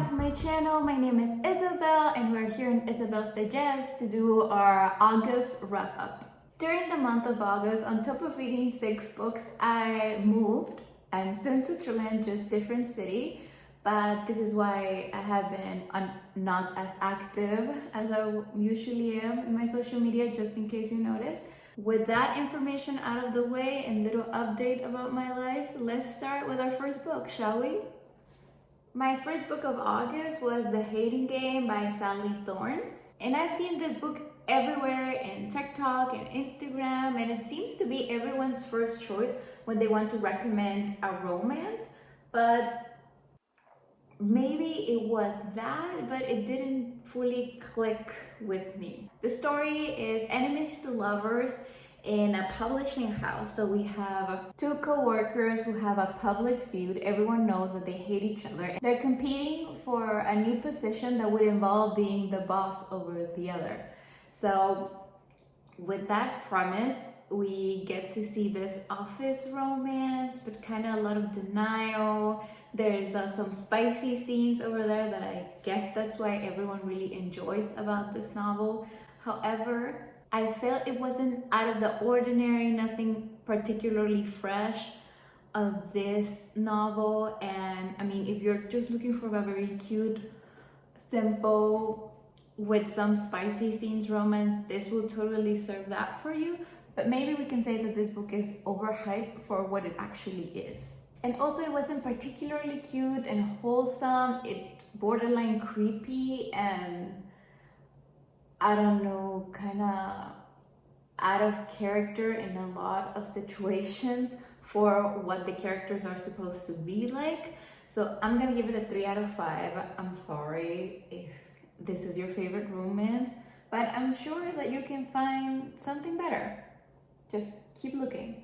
back to my channel. My name is Isabel and we're here in Isabel's Digest to do our August wrap-up. During the month of August, on top of reading 6 books, I moved. I'm still in Switzerland, just different city, but this is why I have been not as active as I usually am in my social media, just in case you noticed. With that information out of the way and little update about my life, let's start with our first book, shall we? My first book of August was The Hating Game by Sally Thorne. And I've seen this book everywhere in TikTok and Instagram, and it seems to be everyone's first choice when they want to recommend a romance. But maybe it was that, but it didn't fully click with me. The story is enemies to lovers in a publishing house. So we have 2 co-workers who have a public feud. Everyone knows that they hate each other. They're competing for a new position that would involve being the boss over the other. So with that premise, we get to see this office romance, but kind of a lot of denial. There's some spicy scenes over there that I guess that's why everyone really enjoys about this novel. However, I felt it wasn't out of the ordinary, nothing particularly fresh of this novel. And I mean, if you're just looking for a very cute, simple, with some spicy scenes romance, this will totally serve that for you. But maybe we can say that this book is overhyped for what it actually is. And also, it wasn't particularly cute and wholesome. It's borderline creepy and I don't know, kind of out of character in a lot of situations for what the characters are supposed to be like. So I'm gonna give it a 3 out of 5. I'm sorry if this is your favorite romance, but I'm sure that you can find something better. Just keep looking.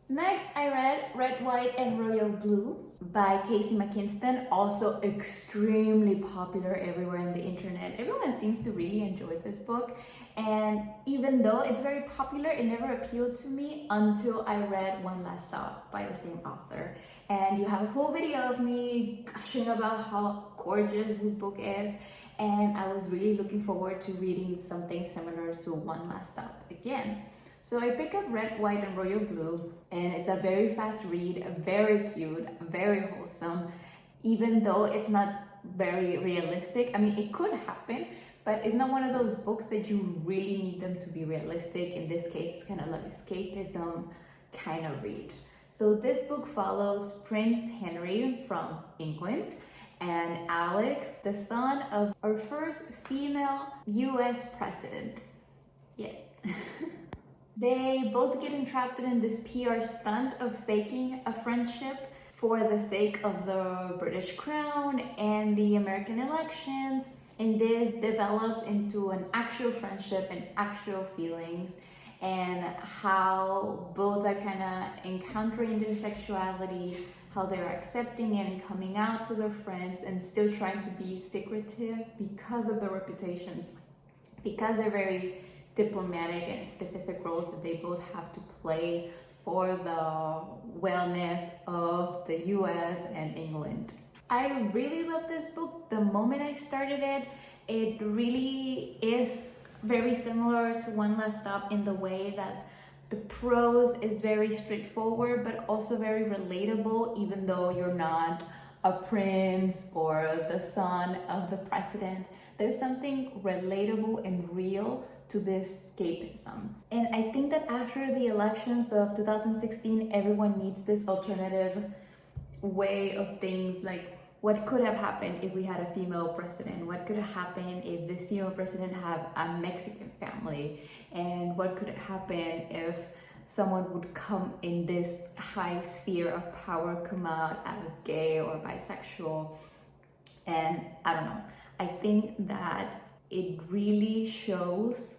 Next, I read Red, White, and Royal Blue by Casey McKinston, also extremely popular everywhere on the internet. Everyone seems to really enjoy this book, and even though it's very popular, it never appealed to me until I read One Last Stop by the same author. And you have a full video of me gushing about how gorgeous this book is, and I was really looking forward to reading something similar to One Last Stop again. So I pick up Red, White, and Royal Blue, and it's a very fast read, very cute, very wholesome, even though it's not very realistic. I mean, it could happen, but it's not one of those books that you really need them to be realistic. In this case, it's kind of like escapism kind of read. So this book follows Prince Henry from England and Alex, the son of our first female US president. Yes. They both get entrapped in this PR stunt of faking a friendship for the sake of the British crown and the American elections. And this develops into an actual friendship and actual feelings, and how both are kind of encountering their sexuality, how they're accepting it and coming out to their friends and still trying to be secretive because of their reputations, because they're very diplomatic and specific roles that they both have to play for the wellness of the US and England. I really love this book. The moment I started it, it really is very similar to One Last Stop in the way that the prose is very straightforward, but also very relatable, even though you're not a prince or the son of the president. There's something relatable and real to this escapism. And I think that after the elections of 2016, everyone needs this alternative way of things, like what could have happened if we had a female president? What could have happened if this female president had a Mexican family? And what could happen if someone would come in this high sphere of power, come out as gay or bisexual? And I don't know. I think that it really shows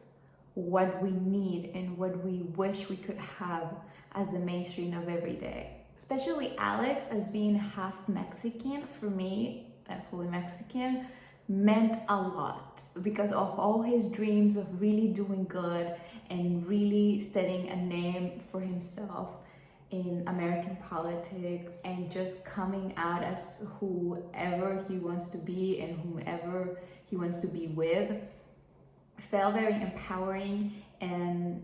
what we need and what we wish we could have as the mainstream of every day. Especially Alex, as being half Mexican, for me, fully Mexican, meant a lot because of all his dreams of really doing good and really setting a name for himself in American politics and just coming out as whoever he wants to be and whomever he wants to be with felt very empowering. And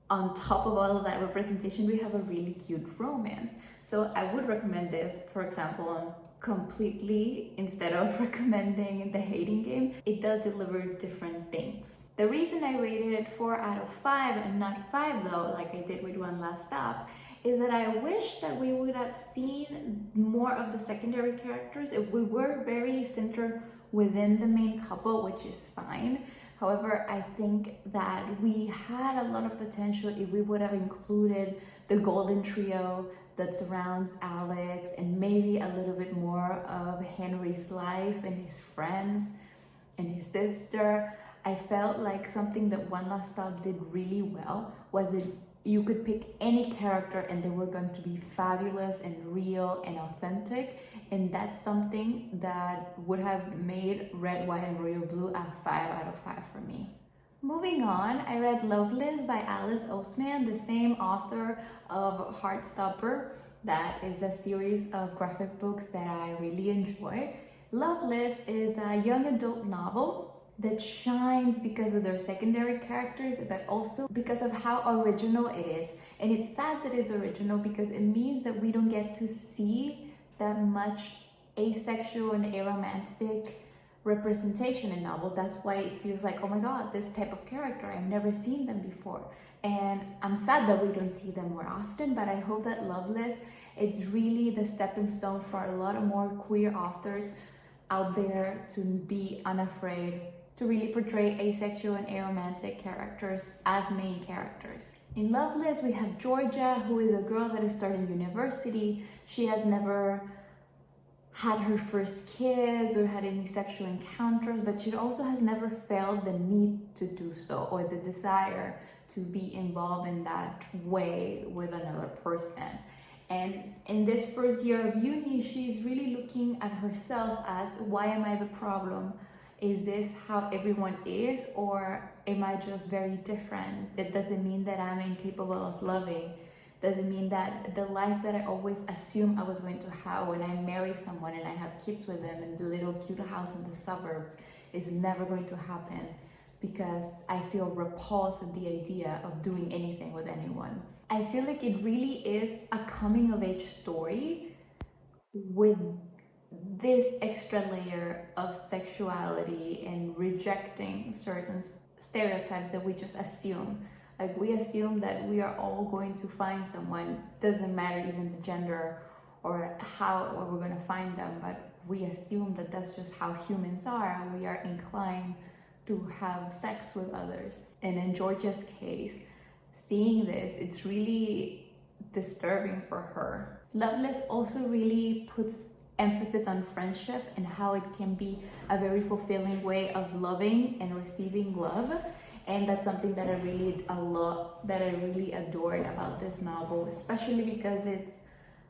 on top of all of that representation, we have a really cute romance. So I would recommend this, for example, completely instead of recommending The Hating Game. It does deliver different things. The reason I rated it 4 out of 5 and not 5 though, like I did with One Last Stop, is that I wish that we would have seen more of the secondary characters. If we were very centered within the main couple, which is fine. However, I think that we had a lot of potential if we would have included the golden trio that surrounds Alex, and maybe a little bit more of Henry's life and his friends and his sister. I felt like something that One Last Stop did really well was that you could pick any character and they were going to be fabulous and real and authentic. And that's something that would have made Red, White, and Royal Blue a 5 out of 5 for me. Moving on, I read Loveless by Alice Oseman, the same author of Heartstopper. That is a series of graphic books that I really enjoy. Loveless is a young adult novel that shines because of their secondary characters, but also because of how original it is. And it's sad that it's original because it means that we don't get to see that much asexual and aromantic representation in novel. That's why it feels like, oh my god, this type of character, I've never seen them before. And I'm sad that we don't see them more often, but I hope that Loveless, it's really the stepping stone for a lot of more queer authors out there to be unafraid to really portray asexual and aromantic characters as main characters. In Loveless, we have Georgia, who is a girl that is starting university. She has never had her first kiss or had any sexual encounters, but she also has never felt the need to do so or the desire to be involved in that way with another person. And in this first year of uni, she's really looking at herself as, why am I the problem? Is this how everyone is, or am I just very different? It doesn't mean that I'm incapable of loving. Doesn't mean that the life that I always assumed I was going to have when I marry someone and I have kids with them in the little cute house in the suburbs is never going to happen, because I feel repulsed at the idea of doing anything with anyone. I feel like it really is a coming of age story with this extra layer of sexuality and rejecting certain stereotypes that we just assume. Like, we assume that we are all going to find someone, doesn't matter even the gender or how or we're going to find them, but we assume that that's just how humans are. We are inclined to have sex with others. And in Georgia's case, seeing this, it's really disturbing for her. Loveless also really puts emphasis on friendship and how it can be a very fulfilling way of loving and receiving love. And that's something that I really adored about this novel, especially because it's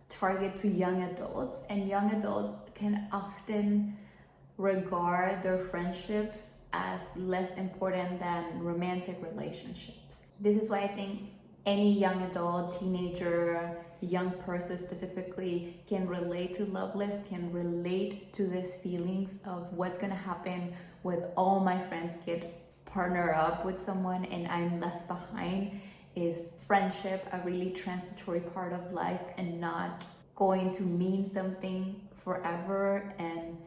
targeted to young adults, and young adults can often regard their friendships as less important than romantic relationships. This is why I think any young adult, teenager, young person specifically can relate to Loveless, can relate to these feelings of what's gonna happen with all my friends get partner up with someone and I'm left behind. Is friendship a really transitory part of life and not going to mean something forever? And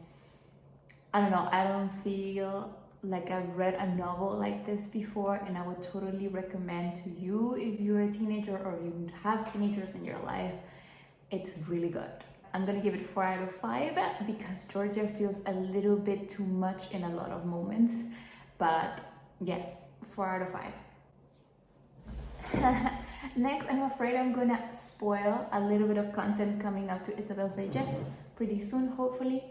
I don't know, I don't feel like I've read a novel like this before, and I would totally recommend to you if you're a teenager or you have teenagers in your life. It's really good. I'm gonna give it 4 out of 5 because Georgia feels a little bit too much in a lot of moments, but yes, 4 out of 5. Next, I'm afraid I'm gonna spoil a little bit of content coming up to Isabel's Digest pretty soon, hopefully,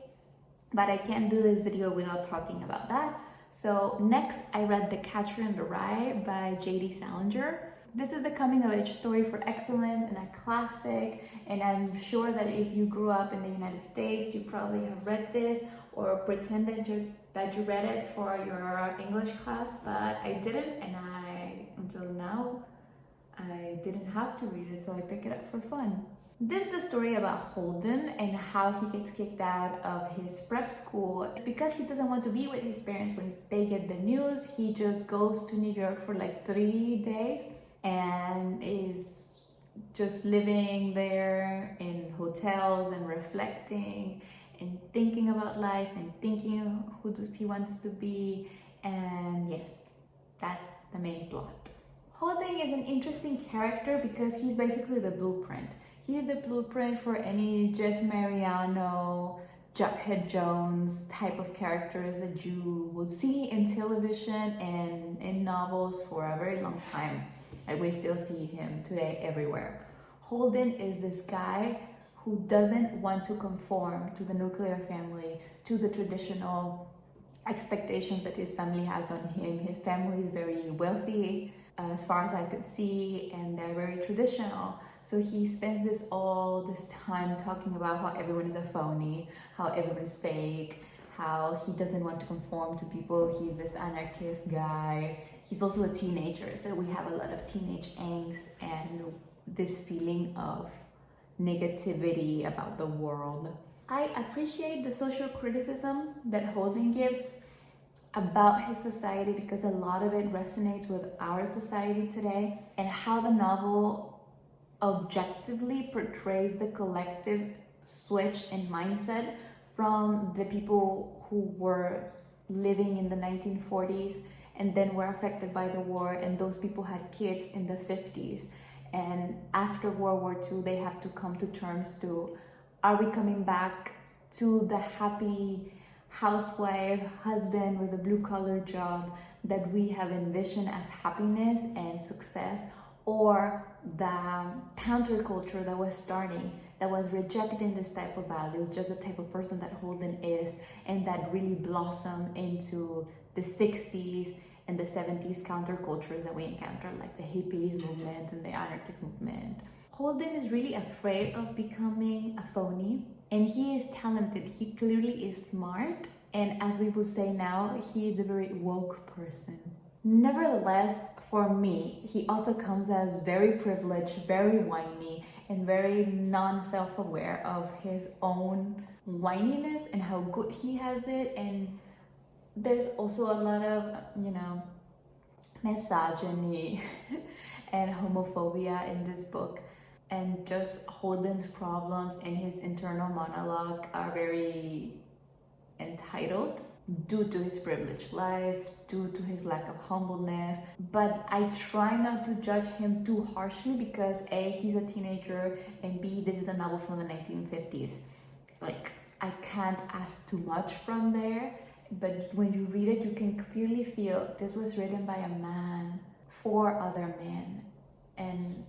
but I can't do this video without talking about that. So next, I read The Catcher in the Rye by J.D. Salinger. This is the coming of age story for excellence and a classic, and I'm sure that if you grew up in the United States, you probably have read this or pretended that you read it for your English class, but I didn't, and until now, I didn't have to read it, so I pick it up for fun. This is a story about Holden and how he gets kicked out of his prep school. Because he doesn't want to be with his parents when they get the news, he just goes to New York for like 3 days and is just living there in hotels and reflecting and thinking about life and thinking who he wants to be. And yes, that's the main plot. Holden is an interesting character because he's basically the blueprint. He's the blueprint for any Jess Mariano, Jughead Jones type of characters that you would see in television and in novels for a very long time. And we still see him today everywhere. Holden is this guy who doesn't want to conform to the nuclear family, to the traditional expectations that his family has on him. His family is very wealthy, as far as I could see, and they're very traditional. So he spends all this time talking about how everyone is a phony, how everyone is fake, how he doesn't want to conform to people. He's this anarchist guy. He's also a teenager, so we have a lot of teenage angst and this feeling of negativity about the world. I appreciate the social criticism that Holden gives about his society because a lot of it resonates with our society today, and how the novel objectively portrays the collective switch in mindset from the people who were living in the 1940s and then were affected by the war, and those people had kids in the 50s, and after World War II they have to come to terms to, are we coming back to the happy housewife husband with a blue-collar job that we have envisioned as happiness and success, or the counterculture that was starting, that was rejecting this type of values, just the type of person that Holden is, and that really blossomed into the 60s and the 70s countercultures that we encounter, like the hippies movement and the anarchist movement. Holden is really afraid of becoming a phony, and he is talented. He clearly is smart, and as we would say now, he is a very woke person. Nevertheless, for me, he also comes as very privileged, very whiny, and very non-self-aware of his own whininess and how good he has it. And there's also a lot of, misogyny and homophobia in this book. And just Holden's problems and his internal monologue are very entitled due to his privileged life, due to his lack of humbleness. But I try not to judge him too harshly because A, he's a teenager, and B, this is a novel from the 1950s. Like, I can't ask too much from there, but when you read it, you can clearly feel this was written by a man for other men. And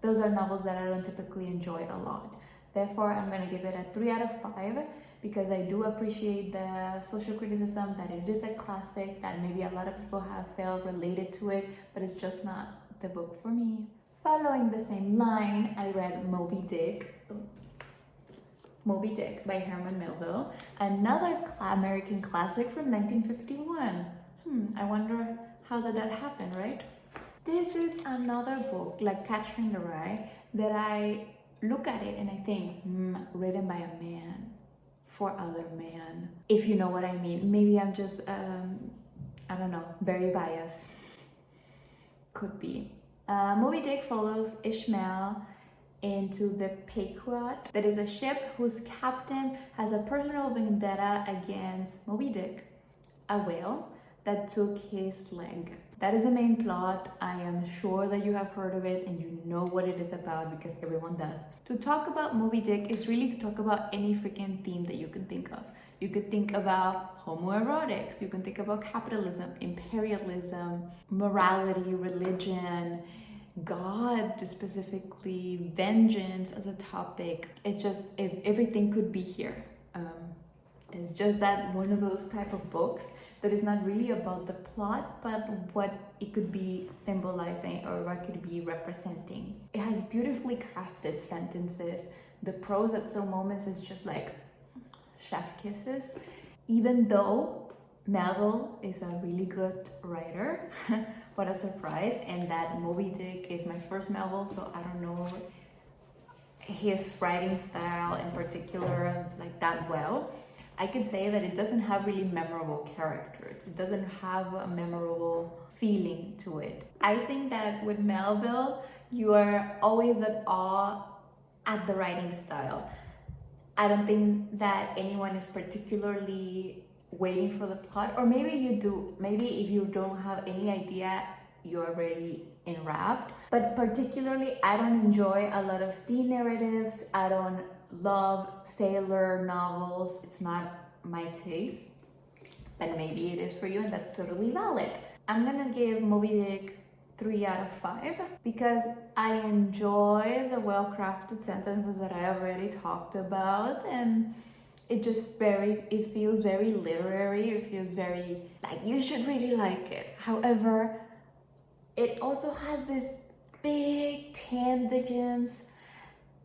those are novels that I don't typically enjoy a lot. Therefore, I'm going to give it a 3 out of 5 because I do appreciate the social criticism, that it is a classic, that maybe a lot of people have felt related to it, but it's just not the book for me. Following the same line, I read Moby Dick by Herman Melville, another American classic from 1951. I wonder how did that happen, right? This is another book, like Catcher in the Rye, that I look at it and I think, written by a man, for other men. If you know what I mean. Maybe I'm just, I don't know, very biased. Could be. Moby Dick follows Ishmael into the Pequot, that is a ship whose captain has a personal vendetta against Moby Dick, a whale that took his leg. That is the main plot. I am sure that you have heard of it and you know what it is about because everyone does. To talk about Moby Dick is really to talk about any freaking theme that you can think of. You could think about homoerotics, you can think about capitalism, imperialism, morality, religion, God specifically, vengeance as a topic. It's just, if everything could be here. It's just that one of those type of books that is not really about the plot, but what it could be symbolizing or what it could be representing. It has beautifully crafted sentences. The prose at some moments is just like chef kisses. Even though Melville is a really good writer. What a surprise. And that Moby Dick is my first Melville, so I don't know his writing style in particular like that well. I could say that it doesn't have really memorable characters. It doesn't have a memorable feeling to it. I think that with Melville, you are always at awe at the writing style. I don't think that anyone is particularly waiting for the plot, or maybe you do. Maybe if you don't have any idea, you're already enwrapped. But particularly, I don't enjoy a lot of sea narratives. I don't love sailor novels. It's not my taste, but maybe it is for you, and that's totally valid. I'm gonna give Moby Dick 3 out of 5 because I enjoy the well-crafted sentences that I already talked about, and it feels very literary. It feels very like you should really like it. However, it also has this big tangents,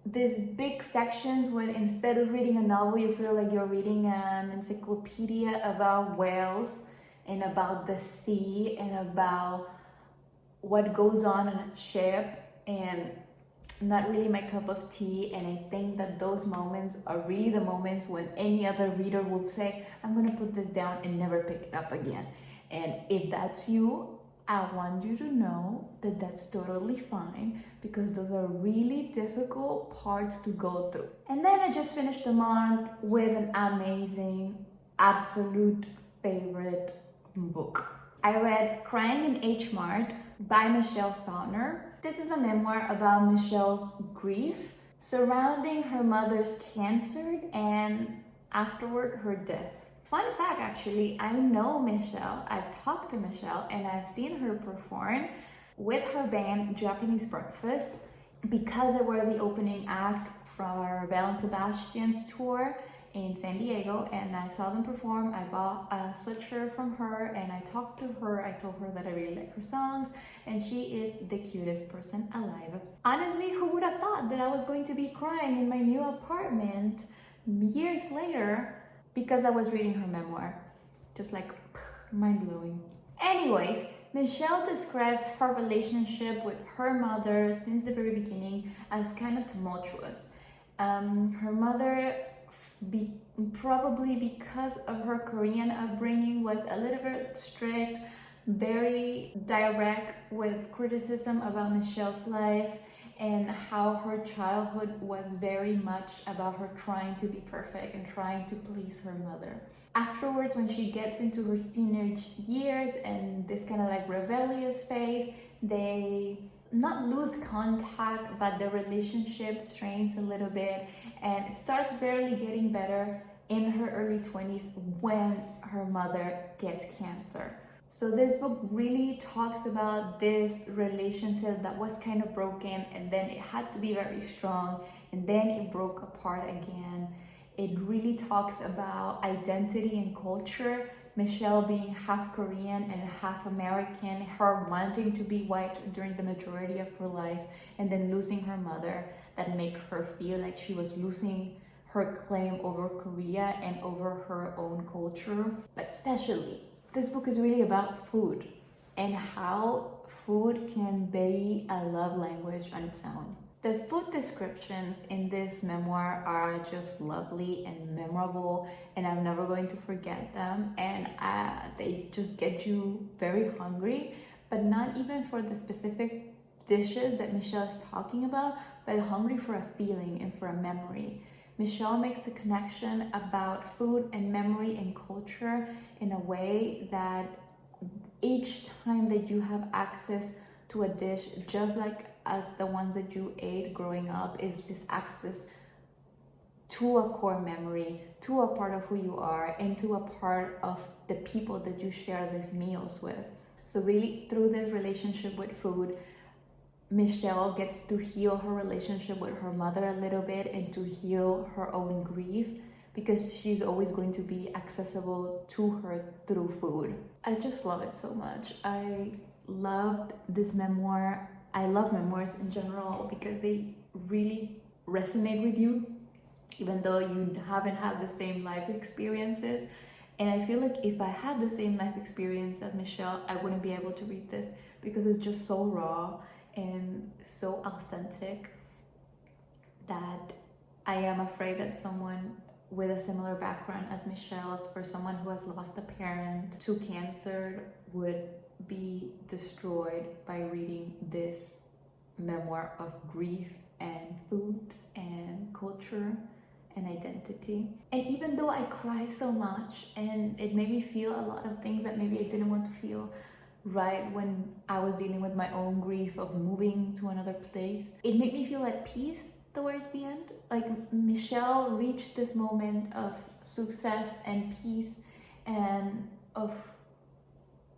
these big sections when instead of reading a novel, you feel like you're reading an encyclopedia about whales and about the sea and about what goes on a ship, and not really my cup of tea. And I think that those moments are really the moments when any other reader would say, I'm gonna put this down and never pick it up again. And if that's you, I want you to know that that's totally fine, because those are really difficult parts to go through. And then I just finished the month with an amazing, absolute favorite book. I read Crying in H Mart by Michelle Sonner. This is a memoir about Michelle's grief surrounding her mother's cancer and afterward her death. Fun fact, actually, I know Michelle. I've talked to Michelle and I've seen her perform with her band Japanese Breakfast because they were the opening act for our Belle and Sebastian's tour in San Diego, and I saw them perform. I bought a sweatshirt from her and I talked to her. I told her that I really like her songs and she is the cutest person alive. Honestly, who would have thought that I was going to be crying in my new apartment years later because I was reading her memoir? Just like mind-blowing. Anyways, Michelle describes her relationship with her mother since the very beginning as kind of tumultuous. Her mother, probably because of her Korean upbringing, was a little bit strict, very direct with criticism about Michelle's life, and how her childhood was very much about her trying to be perfect and trying to please her mother. Afterwards, when she gets into her teenage years and this kind of like rebellious phase, they not lose contact, but the relationship strains a little bit, and it starts barely getting better in her early 20s when her mother gets cancer. So this book really talks about this relationship that was kind of broken, and then it had to be very strong, and then it broke apart again. It really talks about identity and culture. Michelle being half Korean and half American, her wanting to be white during the majority of her life, and then losing her mother, that make her feel like she was losing her claim over Korea and over her own culture. But especially, this book is really about food and how food can be a love language on its own. The food descriptions in this memoir are just lovely and memorable, and I'm never going to forget them. And they just get you very hungry, but not even for the specific dishes that Michelle is talking about, but hungry for a feeling and for a memory. Michelle makes the connection about food and memory and culture in a way that each time that you have access to a dish, just like as the ones that you ate growing up, is this access to a core memory, to a part of who you are, and to a part of the people that you share these meals with. So really, through this relationship with food, Michelle gets to heal her relationship with her mother a little bit and to heal her own grief, because she's always going to be accessible to her through food. I just love it so much. I loved this memoir. I love memoirs in general because they really resonate with you, even though you haven't had the same life experiences. And I feel like if I had the same life experience as Michelle, I wouldn't be able to read this because it's just so raw and so authentic that I am afraid that someone with a similar background as Michelle's, or someone who has lost a parent to cancer, would be destroyed by reading this memoir of grief and food and culture and identity. And even though I cry so much and it made me feel a lot of things that maybe I didn't want to feel right when I was dealing with my own grief of moving to another place, it made me feel at peace towards the end. Like Michelle reached this moment of success and peace and of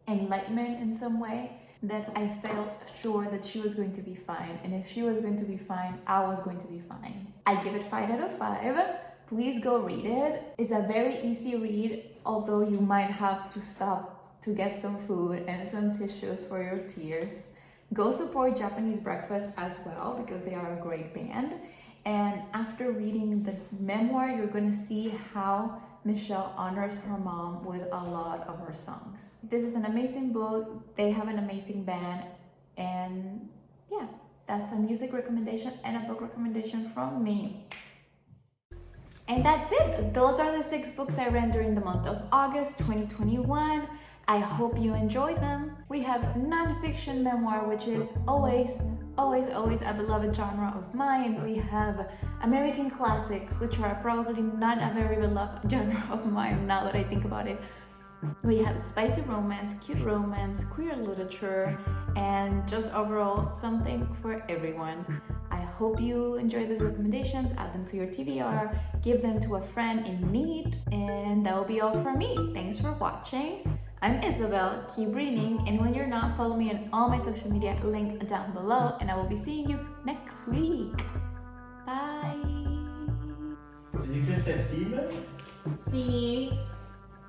enlightenment in some way that I felt sure that she was going to be fine. And if she was going to be fine, I was going to be fine. I give it 5 out of 5. Please go read it. It's a very easy read, although you might have to stop to get some food and some tissues for your tears. Go support Japanese Breakfast as well because they are a great band. And after reading the memoir, you're gonna see how Michelle honors her mom with a lot of her songs. This is an amazing book. They have an amazing band. And yeah, that's a music recommendation and a book recommendation from me. And that's it. Those are the 6 books I read during the month of August 2021. I hope you enjoyed them. We have non-fiction memoir, which is always a beloved genre of mine. We have American classics, which are probably not a very beloved genre of mine now that I think about it. We have spicy romance, cute romance, queer literature, and just overall something for everyone. I hope you enjoy these recommendations. Add them to your TBR, give them to a friend in need, and that will be all for me. Thanks for watching. I'm Isabel, keep reading, and when you're not, follow me on all my social media, link down below, and I will be seeing you next week. Bye! You just said female? See,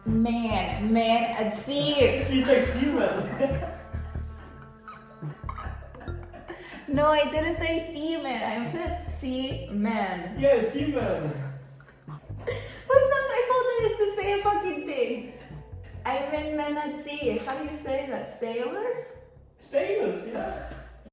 man at sea. You said female. No, I didn't say seaman, I said seaman. Yeah, female. But it's not my fault that it's the same fucking thing. I meant men at sea. How do you say that? Sailors? Sailors, yeah.